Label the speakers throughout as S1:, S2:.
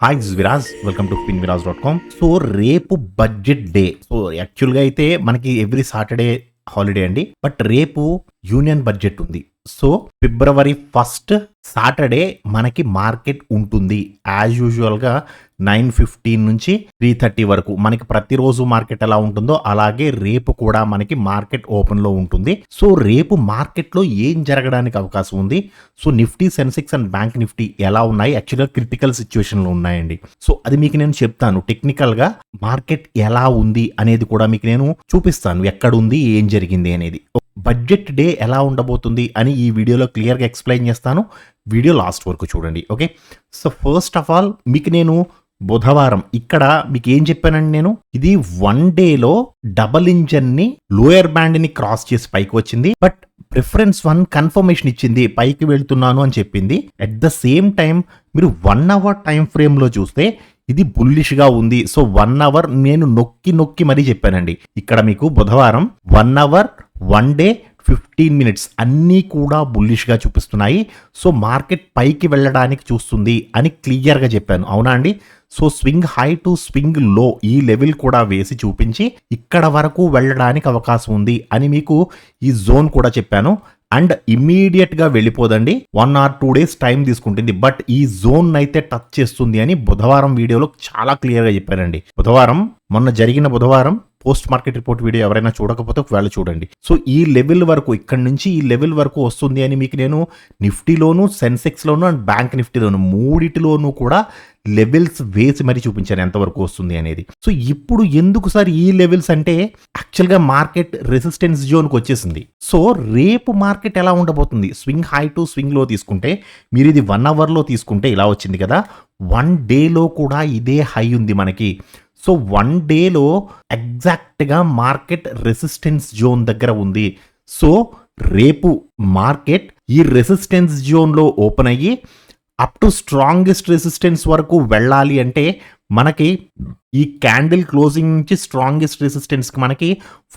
S1: Hi this Viraj welcome to finviraz.com. So రేపు budget day. So యాక్చువల్గా అయితే మనకి ఎవ్రీ సాటర్డే హాలిడే అండి, బట్ రేపు యూనియన్ బడ్జెట్ ఉంది. సో February 1 సాటర్డే మనకి మార్కెట్ ఉంటుంది. యాజ్ యూజువల్గా 9:15 నుంచి 3:30 వరకు మనకి ప్రతిరోజు మార్కెట్ ఎలా ఉంటుందో అలాగే రేపు కూడా మనకి మార్కెట్ ఓపెన్లో ఉంటుంది. సో రేపు మార్కెట్లో ఏం జరగడానికి అవకాశం ఉంది? So Nifty, Sensex and bank Nifty ఎలా ఉన్నాయి? యాక్చువల్గా క్రిటికల్ సిచ్యువేషన్లో ఉన్నాయండి. సో అది మీకు నేను చెప్తాను. టెక్నికల్గా మార్కెట్ ఎలా ఉంది అనేది కూడా మీకు నేను చూపిస్తాను. ఎక్కడుంది, ఏం జరిగింది అనేది. బడ్జెట్ డే ఎలా ఉండబోతుంది అని ఈ వీడియోలో క్లియర్గా ఎక్స్ప్లెయిన్ చేస్తాను. వీడియో లాస్ట్ వరకు చూడండి. Okay, so first of all మీకు నేను బుధవారం ఇక్కడ మీకు ఏం చెప్పానండి, నేను ఇది 1 డేలో డబల్ ఇంజన్ని లోయర్ బ్యాండ్ ని క్రాస్ చేసి పైకి వచ్చింది, బట్ ప్రిఫరెన్స్ 1 కన్ఫర్మేషన్ ఇచ్చింది, పైకి వెళ్తున్నాను అని చెప్పింది. అట్ ద సేమ్ టైం మీరు 1 అవర్ టైం ఫ్రేమ్ లో చూస్తే ఇది బుల్లిష్ గా ఉంది. సో 1 అవర్ నేను నొక్కి మరీ చెప్పానండి. ఇక్కడ మీకు బుధవారం 1 అవర్, 1 డే, 15 మినిట్స్ అన్నీ కూడా బుల్లిష్గా చూపిస్తున్నాయి. సో మార్కెట్ పైకి వెళ్ళడానికి చూస్తుంది అని క్లియర్గా చెప్పాను, అవునా అండి? So swing high to swing లో ఈ లెవెల్ కూడా వేసి చూపించి ఇక్కడ వరకు వెళ్ళడానికి అవకాశం ఉంది అని మీకు ఈ జోన్ కూడా చెప్పాను. అండ్ ఇమ్మీడియట్గా వెళ్ళిపోదండి, 1 or 2 డేస్ టైం తీసుకుంటుంది, బట్ ఈ జోన్ అయితే టచ్ చేస్తుంది అని బుధవారం వీడియోలో చాలా క్లియర్గా చెప్పానండి. మొన్న జరిగిన బుధవారం పోస్ట్ మార్కెట్ రిపోర్ట్ వీడియో ఎవరైనా చూడకపోతే ఒకవేళ చూడండి. సో ఈ లెవెల్ వరకు, ఇక్కడ నుంచి ఈ లెవెల్ వరకు వస్తుంది అని మీకు నేను నిఫ్టీలోను, సెన్సెక్స్లోను అండ్ బ్యాంక్ నిఫ్టీలోను మూడిటిలోనూ కూడా లెవెల్స్ వేసి మరీ చూపించాను ఎంతవరకు వస్తుంది అనేది. సో ఇప్పుడు ఎందుకు సార్ ఈ లెవెల్స్ అంటే, యాక్చువల్గా మార్కెట్ రెసిస్టెన్స్ జోన్కి వచ్చేసింది. సో రేపు మార్కెట్ ఎలా ఉండబోతుంది? స్వింగ్ హై టు స్వింగ్ లో తీసుకుంటే, మీరు ఇది 1 అవర్లో తీసుకుంటే ఇలా వచ్చింది కదా, 1 డేలో కూడా ఇదే హై ఉంది మనకి. సో 1 డేలో ఎగ్జాక్ట్గా మార్కెట్ రెసిస్టెన్స్ జోన్ దగ్గర ఉంది. సో రేపు మార్కెట్ ఈ రెసిస్టెన్స్ జోన్లో ఓపెన్ అయ్యి అప్ టు స్ట్రాంగెస్ట్ రెసిస్టెన్స్ వరకు వెళ్ళాలి అంటే మనకి ఈ క్యాండిల్ క్లోజింగ్ నుంచి స్ట్రాంగెస్ట్ రెసిస్టెన్స్కి మనకి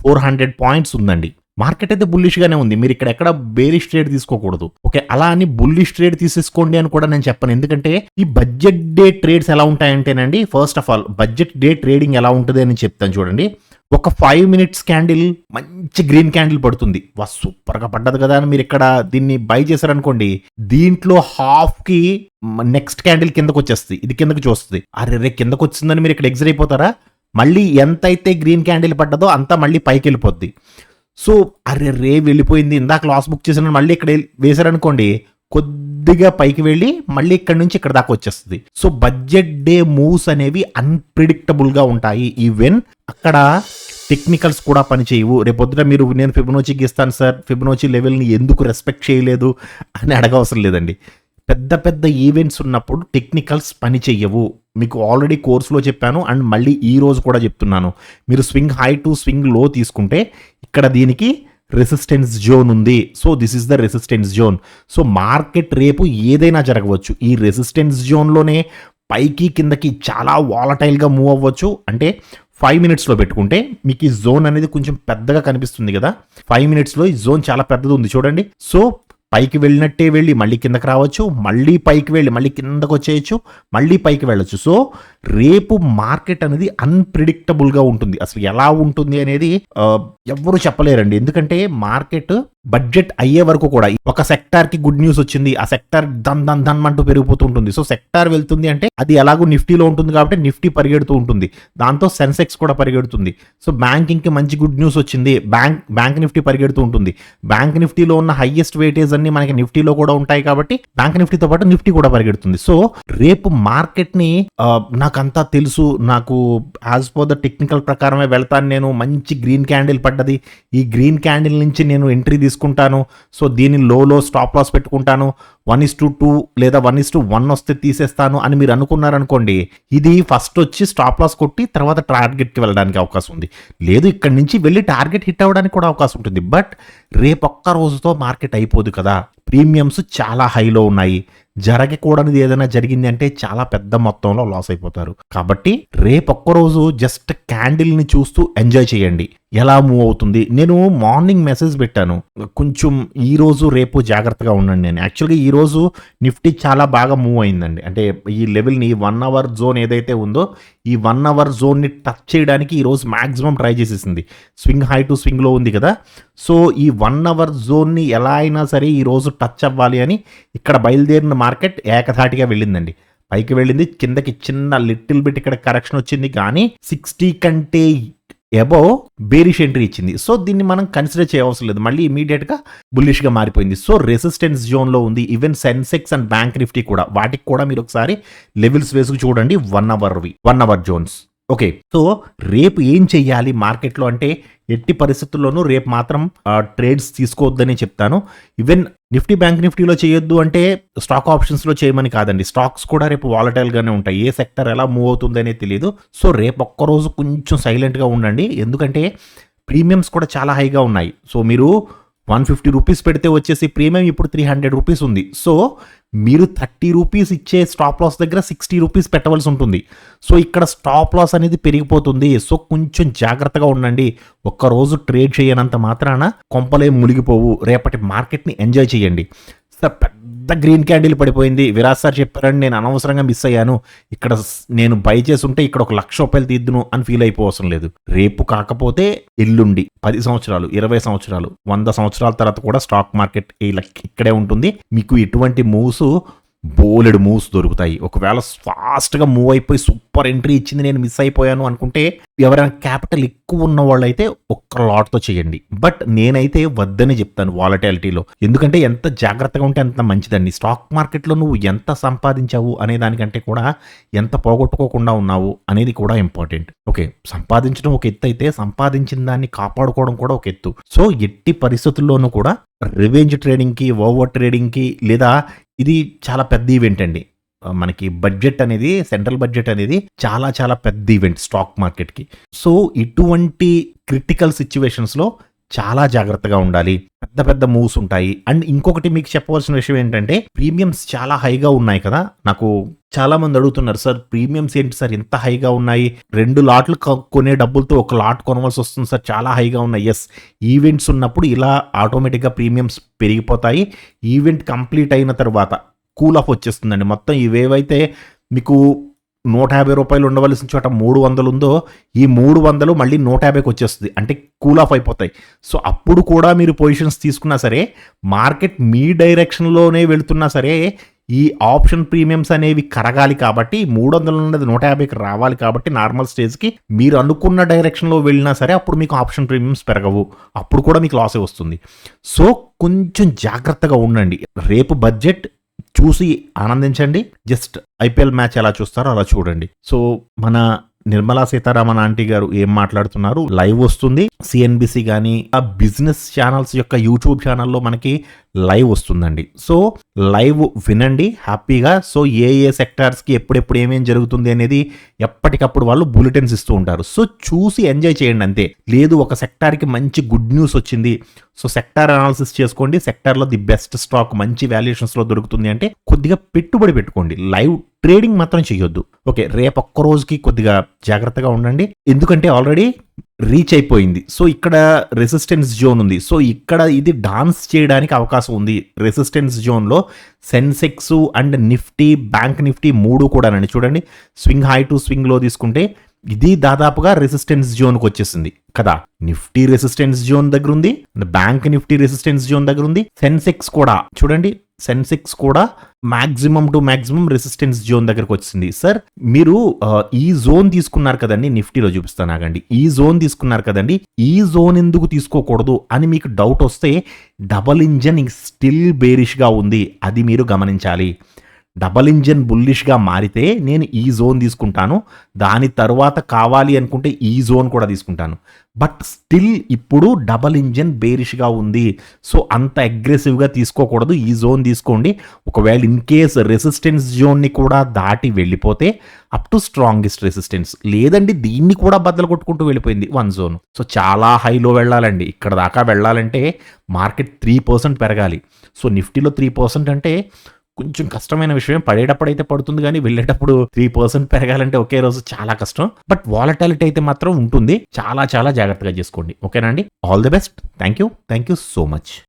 S1: 400 పాయింట్స్ ఉందండి. మార్కెట్ అయితే బుల్లిష్ గానే ఉంది, మీరు ఇక్కడ ఎక్కడ బేరిష్ ట్రేడ్ తీసుకోకూడదు. ఓకే, అలా అని బుల్లిష్ ట్రేడ్ తీసేసుకోండి అని కూడా నేను చెప్పను. ఎందుకంటే ఈ బడ్జెట్ డే ట్రేడ్స్ ఎలా ఉంటాయంటేనండి, first of all budget day trading ఎలా ఉంటుంది అని చెప్తాను చూడండి. ఒక 5 మినిట్స్ క్యాండిల్ మంచి గ్రీన్ క్యాండిల్ పడుతుంది, సూపర్ గా పడ్డది కదా అని మీరు ఇక్కడ దీన్ని బై చేశారనుకోండి, దీంట్లో హాఫ్ కి నెక్స్ట్ క్యాండిల్ కిందకు వచ్చేస్తుంది, ఇది కిందకు చూస్తుంది. అరే కిందకు వచ్చిందని మీరు ఇక్కడ ఎగ్జిట్ అయిపోతారా? మళ్ళీ ఎంత అయితే గ్రీన్ క్యాండిల్ పడ్డదో అంతా మళ్ళీ పైకి వెళ్ళిపోద్ది. సో అరే వెళ్ళిపోయింది, ఇందాక లాస్ బుక్ చేసిన మళ్ళీ ఇక్కడ వేశారనుకోండి, కొద్దిగా పైకి వెళ్ళి మళ్ళీ ఇక్కడ నుంచి ఇక్కడ దాకా వచ్చేస్తుంది. సో బడ్జెట్ డే మూవ్స్ అనేవి అన్ప్రిడిక్టబుల్ గా ఉంటాయి. ఈవెన్ అక్కడ టెక్నికల్స్ కూడా పనిచేయవు. రేపొద్దున మీరు నేను ఫిబొనాచీకి ఇస్తాను సార్, ఫిబొనాచీ లెవెల్ని ఎందుకు రెస్పెక్ట్ చేయలేదు అని అడగవసరం లేదండి. పెద్ద ఈవెంట్స్ ఉన్నప్పుడు టెక్నికల్స్ పని చెయ్యవు. మీకు ఆల్రెడీ కోర్సులో చెప్పాను అండ్ మళ్ళీ ఈ రోజు కూడా చెప్తున్నాను. మీరు స్వింగ్ హై టు స్వింగ్ లో తీసుకుంటే ఇక్కడ దీనికి రెసిస్టెన్స్ జోన్ ఉంది. So this is the resistance zone. So market రేపు ఏదైనా జరగవచ్చు. ఈ రెసిస్టెన్స్ జోన్లోనే పైకి కిందకి చాలా వాలటైల్గా మూవ్ అవ్వచ్చు. అంటే 5 మినిట్స్లో పెట్టుకుంటే మీకు ఈ జోన్ అనేది కొంచెం పెద్దగా కనిపిస్తుంది కదా, 5 మినిట్స్లో ఈ జోన్ చాలా పెద్దది ఉంది చూడండి. సో పైకి వెళ్ళినట్టే వెళ్ళి మళ్ళీ కిందకి రావచ్చు, మళ్ళీ పైకి వెళ్ళి మళ్ళీ కిందకు వచ్చేయచ్చు, మళ్ళీ పైకి వెళ్ళచ్చు. సో రేపు మార్కెట్ అనేది అన్ప్రిడిక్టబుల్గా ఉంటుంది. అసలు ఎలా ఉంటుంది అనేది ఎవ్వరూ చెప్పలేరండి. ఎందుకంటే మార్కెట్ బడ్జెట్ అయ్యే వరకు కూడా ఒక సెక్టార్ కి గుడ్ న్యూస్ వచ్చింది, ఆ సెక్టార్ ధన్ అంటూ పెరిగిపోతూ ఉంటుంది. సో సెక్టార్ వెళ్తుంది అంటే అది ఎలాగో నిఫ్టీలో ఉంటుంది కాబట్టి నిఫ్టీ పరిగెడుతూ ఉంటుంది, దాంతో సెన్సెక్స్ కూడా పరిగెడుతుంది. సో బ్యాంకింగ్ కి మంచి గుడ్ న్యూస్ వచ్చింది, బ్యాంక్ నిఫ్టీ పరిగెడుతూ ఉంటుంది. బ్యాంక్ నిఫ్టీలో ఉన్న హైయెస్ట్ వెయిటేజ్ అన్ని మనకి నిఫ్టీలో కూడా ఉంటాయి కాబట్టి బ్యాంక్ నిఫ్టీతో పాటు నిఫ్టీ కూడా పరిగెడుతుంది. సో రేపు మార్కెట్ ని నాకంతా తెలుసు, నాకు యాజ్ పర్ ద టెక్నికల్ ప్రకారమే వెళ్తాను నేను, మంచి గ్రీన్ క్యాండిల్ పడ్డది, ఈ గ్రీన్ క్యాండిల్ నుంచి నేను ఎంట్రీ తీసుకుంటాను, సో దీన్ని లో స్టాప్ లాస్ పెట్టుకుంటాను, 1:2 లేదా 1:1 వస్తే తీసేస్తాను అని మీరు అనుకున్నారనుకోండి, ఇది ఫస్ట్ వచ్చి స్టాప్ లాస్ కొట్టి తర్వాత టార్గెట్కి వెళ్ళడానికి అవకాశం ఉంది. లేదు ఇక్కడి నుంచి వెళ్ళి టార్గెట్ హిట్ అవ్వడానికి కూడా అవకాశం ఉంటుంది. బట్ రేపొక్క రోజుతో మార్కెట్ అయిపోదు కదా, ప్రీమియమ్స్ చాలా హైలో ఉన్నాయి, జరగకూడనిది ఏదైనా జరిగింది అంటే చాలా పెద్ద మొత్తంలో లాస్ అయిపోతారు. కాబట్టి రేపొక్క రోజు జస్ట్ క్యాండిల్ని చూస్తూ ఎంజాయ్ చేయండి. ఎలా మూవ్ అవుతుంది. నేను మార్నింగ్ మెసేజ్ పెట్టాను. కొంచెం ఈరోజు రేపు జాగ్రత్తగా ఉండండి అని. యాక్చువల్‌గా ఈరోజు నిఫ్టీ చాలా బాగా మూవ్ అయిందండి. అంటే ఈ లెవెల్‌ని 1 అవర్ జోన్ ఏదైతే ఉందో, ఈ 1 అవర్ జోన్‌ని టచ్ చేయడానికి ఈరోజు మాక్సిమం ట్రై చేసేసింది. స్వింగ్ హై టు స్వింగ్ లో ఉంది కదా! సో, ఈ 1 అవర్ జోన్‌ని ఎలా అయినా సరే ఈరోజు టచ్ అవ్వాలి అని ఇక్కడ బయలుదేరిన మార్కెట్ ఏకధాటిగా వెళ్ళిందండి. పైకి వెళ్ళింది. కిందకి చిన్న లిటిల్ బిట్ ఇక్కడ కరెక్షన్ వచ్చింది. కానీ 60 కంటే అబోవ్ బేరిష్ ఎంట్రీ ఇచ్చింది. సో, దీన్ని మనం కన్సిడర్ చేయవసరం లేదు. మళ్ళీ ఇమీడియట్‌గా బుల్లిష్‌గా మారిపోయింది. సో, రెసిస్టెన్స్ జోన్‌లో ఉంది. Even Sensex and bank Nifty కూడా. వాటికి కూడా మీరు ఒకసారి లెవెల్స్ వేసుకు చూడండి 1 అవర్ జోన్స్. ఓకే. సో, రేపు ఏం చెయ్యాలి మార్కెట్‌లో అంటే ఎట్టి పరిస్థితుల్లోనూ రేపు మాత్రం ట్రేడ్స్ తీసుకోవద్దని చెప్తాను. ఈవెన్ నిఫ్టీ, బ్యాంక్ నిఫ్టీలో చేయొద్దు అంటే స్టాక్ ఆప్షన్స్‌లో చేయమని కాదండి. స్టాక్స్ కూడా రేపు వాలటైల్‌గానే ఉంటాయి. ఏ సెక్టర్ ఎలా మూవ్ అవుతుందనే తెలీదు. సో, రేపు ఒక్కరోజు కొంచెం సైలెంట్‌గా ఉండండి. ఎందుకంటే ప్రీమియమ్స్ కూడా చాలా హైగా ఉన్నాయి. సో, మీరు 150 రూపీస్ పెడితే వచ్చేసి ప్రీమియం ఇప్పుడు 300 రూపీస్ ఉంది. సో, మీరు 30 రూపీస్ ఇచ్చే స్టాప్ లాస్ దగ్గర 60 రూపీస్ పెట్టవలసి ఉంటుంది. సో, ఇక్కడ స్టాప్ లాస్ అనేది పెరిగిపోతుంది. సో, కొంచెం జాగ్రత్తగా ఉండండి. ఒక్కరోజు ట్రేడ్ చేయనంత మాత్రాన కొంపలేం మునిగిపోవు. రేపటి మార్కెట్‌ని ఎంజాయ్ చేయండి. సార్ పెద్ద గ్రీన్ క్యాండిల్ పడిపోయింది. విరాజ్ సార్ చెప్పారని నేను అనవసరంగా మిస్ అయ్యాను. ఇక్కడ నేను బై చేసుంటే ఇక్కడ ఒక ₹1,00,000 తీద్దును అని ఫీల్ అయిపోవసరం లేదు. రేపు కాకపోతే ఎల్లుండి 10 సంవత్సరాలు, 20 సంవత్సరాలు, 100 సంవత్సరాల తర్వాత కూడా స్టాక్ మార్కెట్ ఇక్కడే ఉంటుంది. మీకు ఎటువంటి బోలెడు మూవ్స్ దొరుకుతాయి. ఒకవేళ ఫాస్ట్‌గా మూవ్ అయిపోయి సూపర్ ఎంట్రీ ఇచ్చింది నేను మిస్ అయిపోయాను అనుకుంటే ఎవరైనా క్యాపిటల్ ఎక్కువ ఉన్న వాళ్ళైతే ఒక్క లాట్‌తో చేయండి. బట్ నేనైతే వద్దని చెప్తాను వాలటాలిటీలో. ఎందుకంటే ఎంత జాగ్రత్తగా ఉంటే అంత మంచిదండి. స్టాక్ మార్కెట్‌లో నువ్వు ఎంత సంపాదించావు అనే దానికంటే కూడా ఎంత పోగొట్టుకోకుండా ఉన్నావు అనేది కూడా ఇంపార్టెంట్. ఓకే. సంపాదించడం ఒక ఎత్తు అయితే సంపాదించిన దాన్ని కాపాడుకోవడం కూడా ఒక ఎత్తు. సో, ఎట్టి పరిస్థితుల్లోనూ కూడా రివెంజ్ ట్రేడింగ్‌కి, ఓవర్ ట్రేడింగ్‌కి లేదా ఇది చాలా పెద్ద ఈవెంట్ అండి. మనకి బడ్జెట్ అనేది సెంట్రల్ బడ్జెట్ అనేది చాలా చాలా పెద్ద ఈవెంట్ స్టాక్ మార్కెట్‌కి. సో, ఇటువంటి క్రిటికల్ సిట్యుయేషన్స్‌లో చాలా జాగ్రత్తగా ఉండాలి. పెద్ద పెద్ద మూవ్స్ ఉంటాయి. అండ్ ఇంకొకటి మీకు చెప్పవలసిన విషయం ఏంటంటే ప్రీమియమ్స్ చాలా హైగా ఉన్నాయి కదా! నాకు చాలా మంది అడుగుతున్నారు, సార్ ప్రీమియమ్స్ ఏంటి సార్ ఇంత హైగా ఉన్నాయి? 2 లాట్లు కొనే డబ్బులతో ఒక లాట్ కొనవలసి వస్తుంది సార్, చాలా హైగా ఉన్నాయి. యెస్, ఈవెంట్స్ ఉన్నప్పుడు ఇలా ఆటోమేటిక్‌గా ప్రీమియమ్స్ పెరిగిపోతాయి. ఈవెంట్ కంప్లీట్ అయిన తర్వాత కూల్ ఆఫ్ వచ్చేస్తుందండి. మొత్తం ఇవేవైతే మీకు ₹150 ఉండవలసిన చోట 300 ఉందో ఈ 300 మళ్ళీ 150కి వచ్చేస్తుంది. అంటే కూల్ ఆఫ్ అయిపోతాయి. సో, అప్పుడు కూడా మీరు పొజిషన్స్ తీసుకున్నా సరే మార్కెట్ మీ డైరెక్షన్‌లోనే వెళ్తున్నా సరే ఈ ఆప్షన్ ప్రీమియమ్స్ అనేవి కరగాలి కాబట్టి 300 ఉన్నది 150కి రావాలి కాబట్టి నార్మల్ స్టేజ్‌కి మీరు అనుకున్న డైరెక్షన్‌లో వెళ్ళినా సరే అప్పుడు మీకు ఆప్షన్ ప్రీమియమ్స్ పెరగవు. అప్పుడు కూడా మీకు లాసే వస్తుంది. సో, కొంచెం జాగ్రత్తగా ఉండండి. రేపు బడ్జెట్ చూసి ఆనందించండి. జస్ట్ ఐపీఎల్ మ్యాచ్ ఎలా చూస్తారో అలా చూడండి. సో, మన నిర్మలా సీతారామన్ ఆంటీ గారు ఏం మాట్లాడుతున్నారు లైవ్ వస్తుంది. సిఎన్బిసి కానీ ఆ బిజినెస్ ఛానల్స్ యొక్క యూట్యూబ్ ఛానల్లో మనకి లైవ్ వస్తుందండి. సో, లైవ్ వినండి హ్యాపీగా. సో, ఏ సెక్టార్స్కి ఎప్పుడెప్పుడు ఏమేం జరుగుతుంది అనేది ఎప్పటికప్పుడు వాళ్ళు బులెటిన్స్ ఇస్తూ ఉంటారు. సో, చూసి ఎంజాయ్ చేయండి అంతే. లేదు ఒక సెక్టార్కి మంచి గుడ్ న్యూస్ వచ్చింది, సో సెక్టార్ అనాలిసిస్ చేసుకోండి. సెక్టార్లో ది బెస్ట్ స్టాక్ మంచి వాల్యుయేషన్స్లో దొరుకుతుంది అంటే కొద్దిగా పెట్టుబడి పెట్టుకోండి. లైవ్ ట్రేడింగ్ మాత్రం చేయొద్దు. ఓకే, రేపు ఒక్క రోజుకి కొద్దిగా జాగ్రత్తగా ఉండండి. ఎందుకంటే ఆల్రెడీ రీచ్ అయిపోయింది. సో, ఇక్కడ రెసిస్టెన్స్ జోన్ ఉంది. సో, ఇక్కడ ఇది డాన్స్ చేయడానికి అవకాశం ఉంది. రెసిస్టెన్స్ జోన్లో Sensex and Nifty, bank Nifty 3 కూడానండి. చూడండి, స్వింగ్ హై టు స్వింగ్ లో తీసుకుంటే ఇది దాదాపుగా రెసిస్టెన్స్ జోన్కి వచ్చేసింది కదా. నిఫ్టీ రెసిస్టెన్స్ జోన్ దగ్గర ఉంది, బ్యాంక్ నిఫ్టీ రెసిస్టెన్స్ జోన్ దగ్గర ఉంది. సెన్సెక్స్ కూడా చూడండి, సెన్సెక్స్ కూడా maximum to maximum resistance zone దగ్గరకు వచ్చింది. సార్ మీరు ఈ జోన్ తీసుకున్నారు కదండి, నిఫ్టీలో చూపిస్తాను ఆగండి. ఈ జోన్ తీసుకున్నారు కదండి, ఈ జోన్ ఎందుకు తీసుకోకూడదు అని మీకు డౌట్ వస్తే డబల్ ఇంజన్ స్టిల్ బేరిష్గా ఉంది, అది మీరు గమనించాలి. డబల్ ఇంజన్ బుల్లిష్గా మారితే నేను ఈ జోన్ తీసుకుంటాను, దాని తర్వాత కావాలి అనుకుంటే ఈ జోన్ కూడా తీసుకుంటాను. బట్ స్టిల్ ఇప్పుడు డబల్ ఇంజన్ బేరిష్గా ఉంది. సో అంత అగ్రెసివ్గా తీసుకోకూడదు, ఈ జోన్ తీసుకోండి. ఒకవేళ ఇన్ కేస్ రెసిస్టెన్స్ జోన్ని కూడా దాటి వెళ్ళిపోతే అప్ టు స్ట్రాంగెస్ట్ రెసిస్టెన్స్, లేదండి దీన్ని కూడా బద్దలు కొట్టుకుంటూ వెళ్ళిపోయింది 1 జోన్. సో చాలా హైలో వెళ్ళాలండి. ఇక్కడ దాకా వెళ్ళాలంటే మార్కెట్ 3% పెరగాలి. సో నిఫ్టీలో 3% అంటే కొంచెం కష్టమైన విషయం. పడేటప్పుడైతే పడుతుంది గానీ, వెళ్ళేటప్పుడు 3% పెరగాలంటే ఒకే రోజు చాలా కష్టం. బట్ వాలటాలిటీ అయితే మాత్రం ఉంటుంది. చాలా చాలా జాగ్రత్తగా చేసుకోండి. ఓకేనా అండి? All the best. Thank you so much.